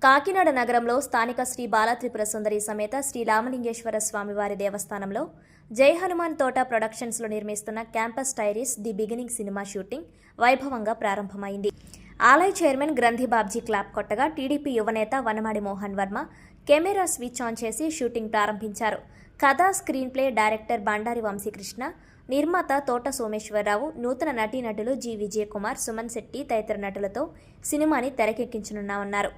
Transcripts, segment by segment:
కాకినాడ నగరంలో స్థానిక శ్రీ బాలత్రిపుర సుందరి సమేత శ్రీ రామలింగేశ్వర స్వామివారి దేవస్థానంలో జై హనుమాన్ తోట ప్రొడక్షన్స్లో నిర్మిస్తున్న campus diaries the beginning cinema shooting వైభవంగా ప్రారంభమైంది. ఆలయ చైర్మన్ గ్రంథి బాబ్జీ క్లాప్ కొట్టగా టీడీపీ యువనేత Vanamadi Mohan Varma camera switch on చేసి షూటింగ్ ప్రారంభించారు. కథ, screenplay director Bandari Vamsikrishna, నిర్మాత తోట సోమేశ్వరరావు, నూతన నటీనటులు జి విజయకుమార్, సుమన్ శెట్టి తదితర నటులతో సినిమాని తెరకెక్కించనున్నామన్నారు.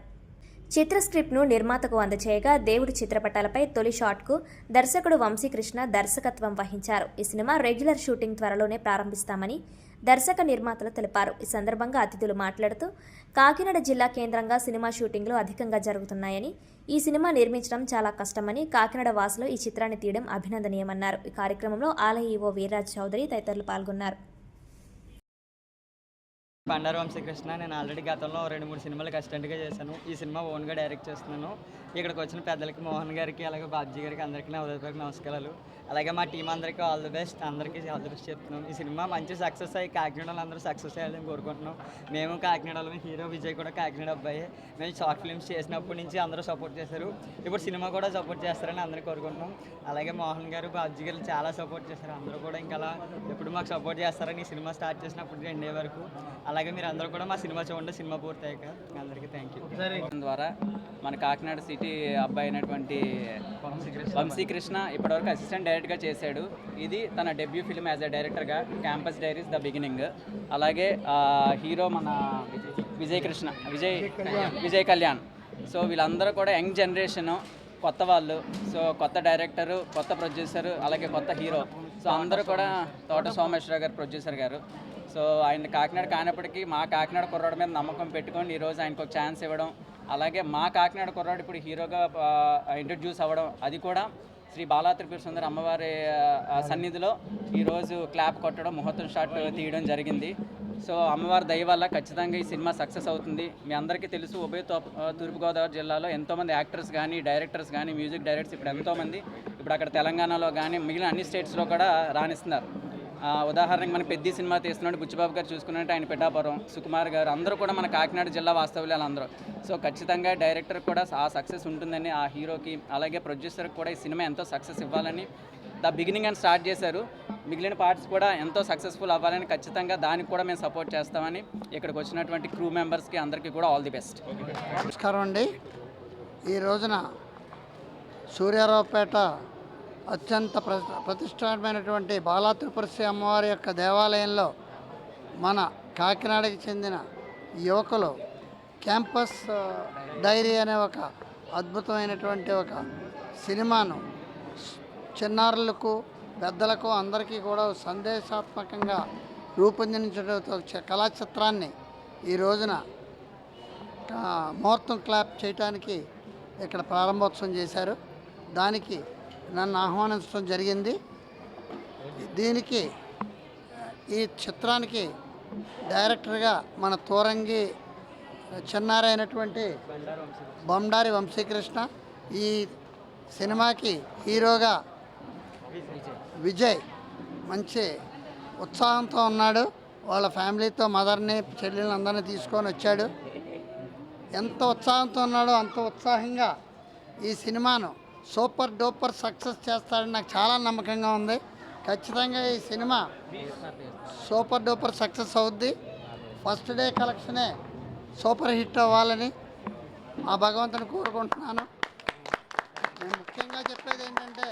చిత్ర స్క్రిప్ట్ను నిర్మాతకు అందచేయగా దేవుడి చిత్రపటాలపై తొలి షాట్కు దర్శకుడు వంశీకృష్ణ దర్శకత్వం వహించారు. ఈ సినిమా రెగ్యులర్ షూటింగ్ త్వరలోనే ప్రారంభిస్తామని దర్శక నిర్మాతలు తెలిపారు. ఈ సందర్భంగా అతిథులు మాట్లాడుతూ కాకినాడ జిల్లా కేంద్రంగా సినిమా షూటింగ్లు అధికంగా జరుగుతున్నాయని, ఈ సినిమా నిర్మించడం చాలా కష్టమని, కాకినాడ వాసులు ఈ చిత్రాన్ని తీయడం అభినందనీయమన్నారు. ఈ కార్యక్రమంలో ఆలయ ఈవో వీర్రాజ్ చౌదరి తదితరులు పాల్గొన్నారు. బండారి వంశీకృష్ణ. నేను ఆల్రెడీ గతంలో 2-3 సినిమాలకు అసిస్టెంట్గా చేశాను. ఈ సినిమా ఓన్గా డైరెక్ట్ చేస్తున్నాను. ఇక్కడికి వచ్చిన పెద్దలకి, మోహన్ గారికి, అలాగే బాబ్జీ గారికి అందరికీ నా హృదయపూర్వక నమస్కారాలు. అలాగే మా టీం అందరికీ ఆల్ ది బెస్ట్, అందరికీ ఆల్ ది బెస్ట్ చెప్తున్నాం. ఈ సినిమా మంచి సక్సెస్ అయ్యి కాకినాడలో అందరూ సక్సెస్ అయ్యాలని కోరుకుంటున్నాం. మేము కాకినాడలో, హీరో విజయ్ కూడా కాకినాడ అబ్బాయి. మేము షార్ట్ ఫిల్మ్స్ చేసినప్పటి నుంచి అందరూ సపోర్ట్ చేశారు. ఇప్పుడు సినిమా కూడా సపోర్ట్ చేస్తారని అందరూ కోరుకుంటున్నాం. అలాగే మోహన్ గారు, బాబ్జీ గారు చాలా సపోర్ట్ చేశారు. అందరూ కూడా ఇంకా అలా ఎప్పుడు మాకు సపోర్ట్ చేస్తారని ఈ సినిమా స్టార్ట్ చేసినప్పుడు ఎండే వరకు. అలాగే మీరు అందరూ కూడా మా సినిమా చూడండి. సినిమా పూర్తయ్యాక అందరికీ థ్యాంక్ యూ. ద్వారా మన కాకినాడ సిటీ అబ్బాయి అయినటువంటి వంశీకృష్ణ ఇప్పటివరకు అసిస్టెంట్ డైరెక్టర్గా చేశాడు. ఇది తన డెబ్యూ ఫిల్మ్ యాజ్ ఎ డైరెక్టర్గా క్యాంపస్ డైరీస్ ద బిగినింగ్. అలాగే హీరో మన విజయ్ కళ్యాణ్. సో వీళ్ళందరూ కూడా యంగ్ జనరేషను, కొత్త వాళ్ళు. సో కొత్త డైరెక్టరు, కొత్త ప్రొడ్యూసరు, అలాగే కొత్త హీరో. సో అందరూ కూడా తోట సోమేశ్వరరావు గారు ప్రొడ్యూసర్ గారు. సో ఆయన కాకినాడ కానప్పటికీ మా కాకినాడ కుర్రాడు మీద నమ్మకం పెట్టుకొని ఈరోజు ఆయనకు ఒక ఛాన్స్ ఇవ్వడం, అలాగే మా కాకినాడ కుర్రాడు ఇప్పుడు హీరోగా ఇంట్రడ్యూస్ అవ్వడం, అది కూడా శ్రీ బాలత్రిపుర సుందరి అమ్మవారి సన్నిధిలో ఈరోజు క్లాప్ కొట్టడం, ముహూర్తం షాట్ తీయడం జరిగింది. సో అమ్మవారి దయ వల్ల ఖచ్చితంగా ఈ సినిమా సక్సెస్ అవుతుంది. మీ అందరికీ తెలుసు, ఉభయ తూర్పుగోదావరి జిల్లాలో ఎంతోమంది యాక్టర్స్ కానీ, డైరెక్టర్స్ కానీ, మ్యూజిక్ డైరెక్టర్స్ ఇప్పుడు ఎంతోమంది ఇప్పుడు అక్కడ తెలంగాణలో కానీ మిగిలిన అన్ని స్టేట్స్లో కూడా రాణిస్తున్నారు. ఉదాహరణకి మన పెద్ద సినిమా తీస్తున్నాడు బుచ్చిబాబు గారు, చూసుకున్నట్టు ఆయన పిఠాపురం, సుకుమార్ గారు, అందరూ కూడా మన కాకినాడ జిల్లా వాస్తవ్యాలు అందరూ. సో ఖచ్చితంగా డైరెక్టర్ కూడా ఆ సక్సెస్ ఉంటుందని, ఆ హీరోకి అలాగే ప్రొడ్యూసర్కి కూడా ఈ సినిమా ఎంతో సక్సెస్ ఇవ్వాలని ద బిగినింగ్ అని స్టార్ట్ చేశారు. మిగిలిన పార్ట్స్ కూడా ఎంతో సక్సెస్ఫుల్ అవ్వాలని, ఖచ్చితంగా దానికి కూడా మేము సపోర్ట్ చేస్తామని ఇక్కడికి వచ్చినటువంటి క్రూ మెంబర్స్కి అందరికీ కూడా ఆల్ ది బెస్ట్. నమస్కారం అండి. ఈ రోజున సూర్యారావుపేట అత్యంత ప్రతిష్టాత్మైనటువంటి బాలత్రిపుర అమ్మవారి యొక్క దేవాలయంలో మన కాకినాడకి చెందిన యువకులు క్యాంపస్ డైరీ అనే ఒక అద్భుతమైనటువంటి ఒక సినిమాను చిన్నారులకు, పెద్దలకు అందరికీ కూడా సందేశాత్మకంగా రూపొందించడంతో కళా చిత్రాన్ని ఈ రోజున ముహూర్తం క్లాప్ చేయడానికి ఇక్కడ ప్రారంభోత్సవం చేశారు. దానికి నన్ను ఆహ్వానించడం జరిగింది. దీనికి, ఈ చిత్రానికి డైరెక్టర్గా మన తోరంగి చిన్నారైనటువంటి బండారి వంశీకృష్ణ, ఈ సినిమాకి హీరోగా విజయ్ మంచి ఉత్సాహంతో ఉన్నాడు. వాళ్ళ ఫ్యామిలీతో మదర్ని, చెల్లెల్ని అందరినీ తీసుకొని వచ్చాడు. ఎంత ఉత్సాహంతో ఉన్నాడో అంత ఉత్సాహంగా ఈ సినిమాను సూపర్ డూపర్ సక్సెస్ చేస్తాడని నాకు చాలా నమ్మకంగా ఉంది. ఖచ్చితంగా ఈ సినిమా సూపర్ డూపర్ సక్సెస్ అవుద్ది. ఫస్ట్ డే కలెక్షనే సూపర్ హిట్ అవ్వాలని ఆ భగవంతుని కోరుకుంటున్నాను. నేను ముఖ్యంగా చెప్పేది ఏంటంటే,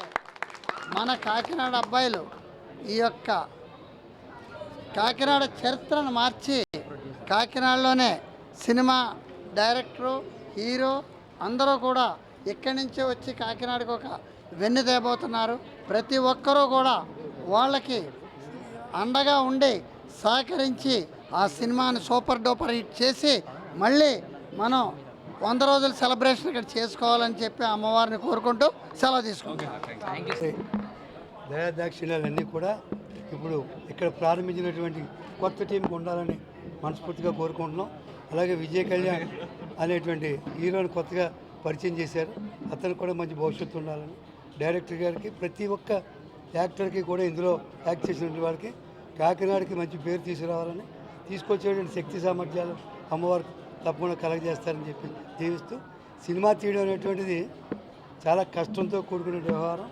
మన కాకినాడ అబ్బాయిలు ఈ యొక్క కాకినాడ చరిత్రను మార్చి కాకినాడలోనే సినిమా డైరెక్టరు, హీరో అందరూ కూడా ఇక్కడి నుంచే వచ్చి కాకినాడకు ఒక వెన్ను తేబోతున్నారు. ప్రతి ఒక్కరూ కూడా వాళ్ళకి అండగా ఉండి సహకరించి ఆ సినిమాని సూపర్ డూపర్ హిట్ చేసి మళ్ళీ మనం 100 రోజుల సెలబ్రేషన్ ఇక్కడ చేసుకోవాలని చెప్పి అమ్మవారిని కోరుకుంటూ సెలవు తీసుకుంటాం. దయాదాక్షిణ్యాలన్నీ కూడా ఇప్పుడు ఇక్కడ ప్రారంభించినటువంటి కొత్త టీంకి ఉండాలని మనస్ఫూర్తిగా కోరుకుంటున్నాం. అలాగే విజయ్ కళ్యాణ్ అనేటువంటి హీరోని కొత్తగా పరిచయం చేశారు. అతను కూడా మంచి భవిష్యత్తు ఉండాలని, డైరెక్టర్ గారికి, ప్రతి ఒక్క యాక్టర్కి కూడా ఇందులో యాక్ట్ చేసినటువంటి వారికి కాకినాడకి మంచి పేరు తీసుకురావాలని, తీసుకొచ్చేటువంటి శక్తి సామర్థ్యాలు అమ్మవారికి తప్పకుండా కలగజేస్తారని చెప్పి దీవిస్తూ సినిమా తీయడం అనేటువంటిది చాలా కష్టంతో కూడుకునే వ్యవహారం.